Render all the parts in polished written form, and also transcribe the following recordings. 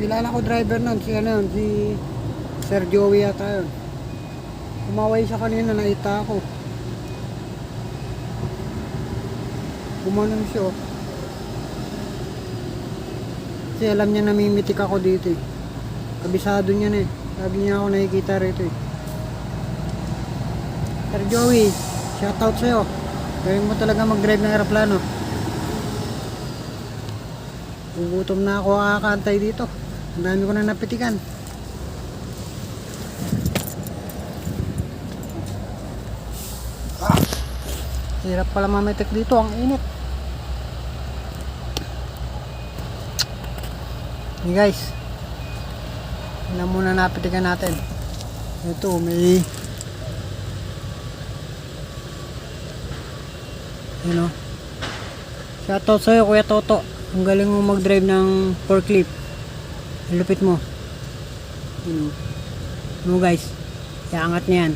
Kilala ko driver nun, si ano yun, si Sir Joey yata yun. Kumaway siya kanina, naita ako. Gumanon siya, oh. Kasi alam niya namimitik ako dito eh. Kabisado niya na eh. Lagi niya ako nakikita rito eh. Sir Joey, shoutout sa'yo. Gawin mo talaga mag-drive ng aeroplano. Gugutom na ako kakantay dito. Ang dami ko na napitikan. Hirap pala mamitik dito, ang init. Hey guys, ilan muna napitikan natin. Ito may ano, shoutout sa'yo Kuya Toto. Ang galing mo mag-drive ng forklift. Ang lupit mo. No guys, iangat niya yan.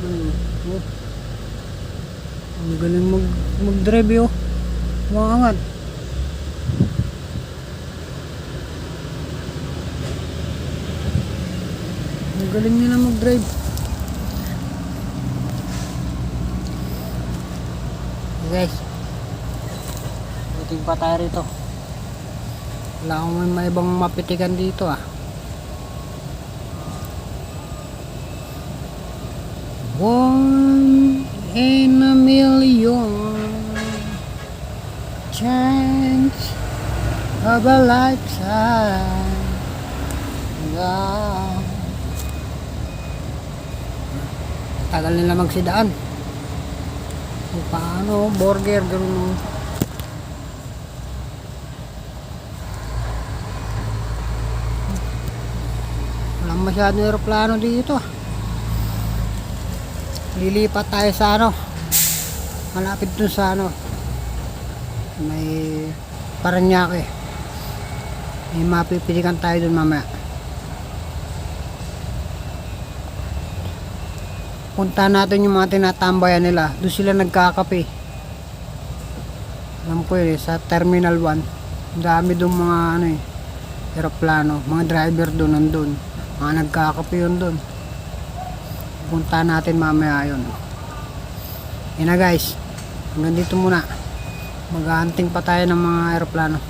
Oh. Ang galing mag-drive yun. Maangat. Ang galing nila mag-drive. Guys, waiting pa tayo rito. Wala akong may ibang mapitikan dito ah. One in a million chance of a lifetime. Yeah. Tagal nila magsidaan. So, paano? Burger, gano'n. Walang masyadong aeroplano dito. Lilipat tayo sa ano. Malapit dun sa ano. May Paranaque. May mapipilikan tayo dun mamaya. Punta natin yung mga tinatambayan nila. Doon sila nagkakape. Alam ko yun sa Terminal 1. Dami doon mga ano eh, aeroplano. Mga driver doon nandun. Mga nagkakape yun doon. Punta natin mamaya yun. Yan na guys. Hanggang dito muna. Mag-hunting pa tayo ng mga aeroplano.